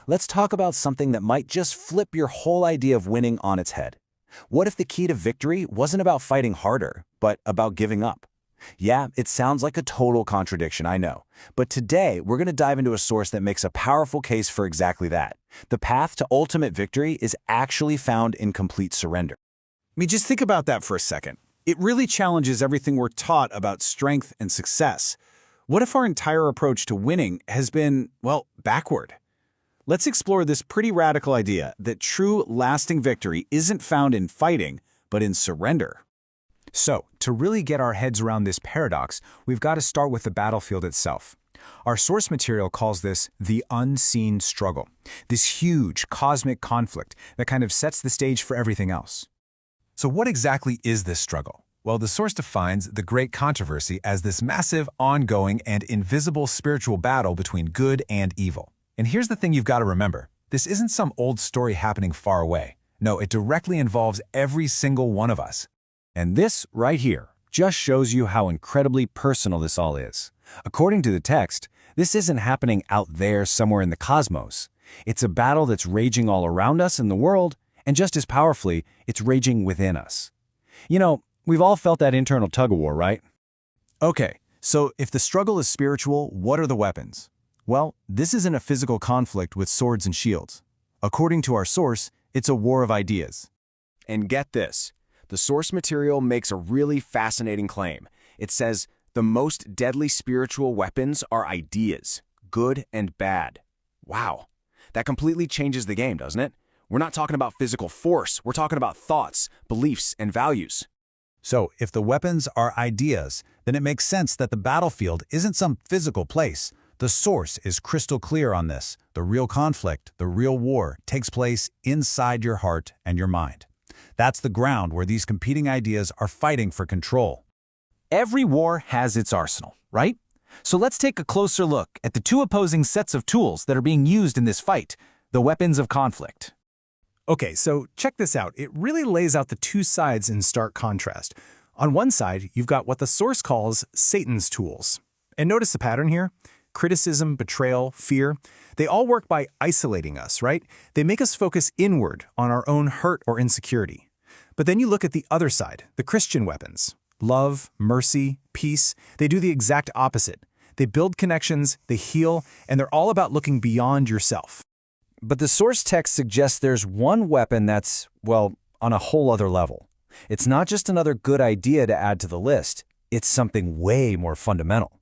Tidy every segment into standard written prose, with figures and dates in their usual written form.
let's talk about something that might just flip your whole idea of winning on its head. What if the key to victory wasn't about fighting harder, but about giving up? Yeah, it sounds like a total contradiction, I know. But today, we're going to dive into a source that makes a powerful case for exactly that. The path to ultimate victory is actually found in complete surrender. I mean, just think about that for a second. It really challenges everything we're taught about strength and success. What if our entire approach to winning has been, well, backward? Let's explore this pretty radical idea that true, lasting victory isn't found in fighting, but in surrender. So, to really get our heads around this paradox, we've got to start with the battlefield itself. Our source material calls this the unseen struggle, this huge cosmic conflict that kind of sets the stage for everything else. So what exactly is this struggle? Well, the source defines the great controversy as this massive, ongoing, and invisible spiritual battle between good and evil. And here's the thing you've got to remember. This isn't some old story happening far away. No, it directly involves every single one of us. And this right here just shows you how incredibly personal this all is. According to the text, this isn't happening out there somewhere in the cosmos. It's a battle that's raging all around us in the world, and just as powerfully, it's raging within us. You know, we've all felt that internal tug-of-war, right? Okay, so if the struggle is spiritual, what are the weapons? Well, this isn't a physical conflict with swords and shields. According to our source, it's a war of ideas. And get this. The source material makes a really fascinating claim. It says, the most deadly spiritual weapons are ideas, good and bad. Wow, that completely changes the game, doesn't it? We're not talking about physical force, we're talking about thoughts, beliefs, and values. So, if the weapons are ideas, then it makes sense that the battlefield isn't some physical place. The source is crystal clear on this. The real conflict, the real war, takes place inside your heart and your mind. That's the ground where these competing ideas are fighting for control. Every war has its arsenal, right? So let's take a closer look at the two opposing sets of tools that are being used in this fight, the weapons of conflict. Okay, so check this out. It really lays out the two sides in stark contrast. On one side, you've got what the source calls Satan's tools. And notice the pattern here. Criticism, betrayal, fear, they all work by isolating us, right? They make us focus inward on our own hurt or insecurity. But then you look at the other side, the Christian weapons. Love, mercy, peace, they do the exact opposite. They build connections, they heal, and they're all about looking beyond yourself. But the source text suggests there's one weapon that's, well, on a whole other level. It's not just another good idea to add to the list. It's something way more fundamental.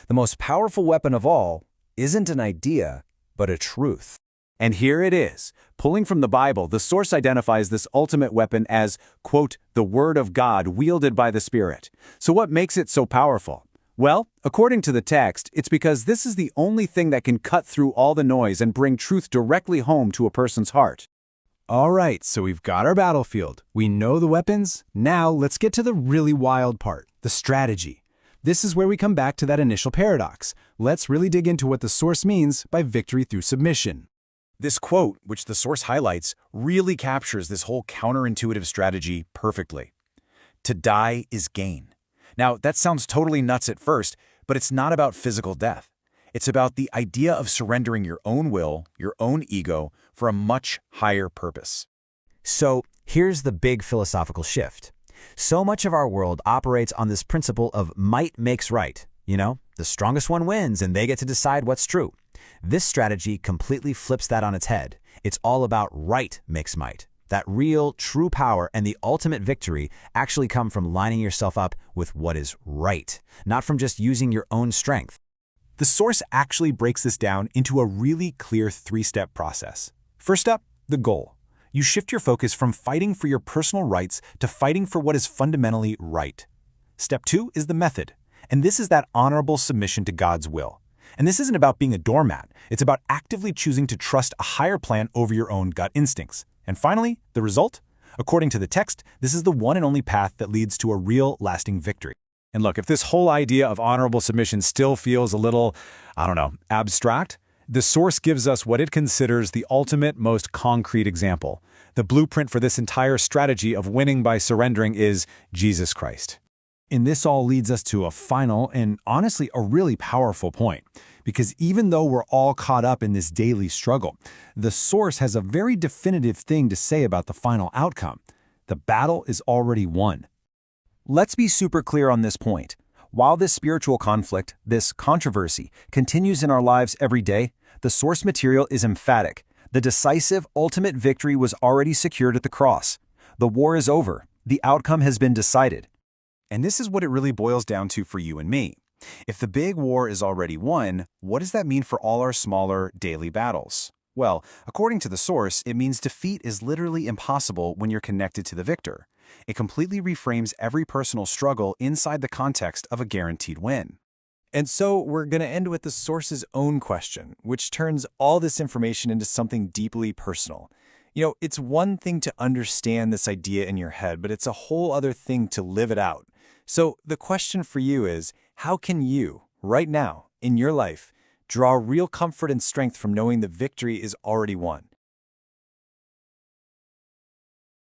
The most powerful weapon of all isn't an idea, but a truth. And here it is. Pulling from the Bible, the source identifies this ultimate weapon as, quote, the Word of God wielded by the Spirit. So what makes it so powerful? Well, according to the text, it's because this is the only thing that can cut through all the noise and bring truth directly home to a person's heart. All right, so we've got our battlefield. We know the weapons. Now let's get to the really wild part, the strategy. This is where we come back to that initial paradox. Let's really dig into what the source means by victory through submission. This quote, which the source highlights, really captures this whole counterintuitive strategy perfectly. To die is gain. Now, that sounds totally nuts at first, but it's not about physical death. It's about the idea of surrendering your own will, your own ego, for a much higher purpose. So, here's the big philosophical shift. So much of our world operates on this principle of might makes right. You know, the strongest one wins and they get to decide what's true. This strategy completely flips that on its head. It's all about right makes might. That real, true power and the ultimate victory actually come from lining yourself up with what is right, not from just using your own strength. The source actually breaks this down into a really clear three-step process. First up, the goal. You shift your focus from fighting for your personal rights to fighting for what is fundamentally right. Step 2 is the method, and this is that honorable submission to God's will. And this isn't about being a doormat. It's about actively choosing to trust a higher plan over your own gut instincts. And finally, the result? According to the text, this is the one and only path that leads to a real, lasting victory. And look, if this whole idea of honorable submission still feels a little, abstract, the source gives us what it considers the ultimate, most concrete example. The blueprint for this entire strategy of winning by surrendering is Jesus Christ. And this all leads us to a final and honestly a really powerful point. because even though we're all caught up in this daily struggle, the source has a very definitive thing to say about the final outcome. The battle is already won. Let's be super clear on this point. While this spiritual conflict, this controversy, continues in our lives every day, the source material is emphatic. The decisive, ultimate victory was already secured at the cross. The war is over. The outcome has been decided. And this is what it really boils down to for you and me. If the big war is already won, what does that mean for all our smaller, daily battles? Well, according to the source, it means defeat is literally impossible when you're connected to the victor. It completely reframes every personal struggle inside the context of a guaranteed win. And so we're going to end with the source's own question, which turns all this information into something deeply personal. It's one thing to understand this idea in your head, but it's a whole other thing to live it out. So the question for you is, how can you, right now, in your life, draw real comfort and strength from knowing the victory is already won?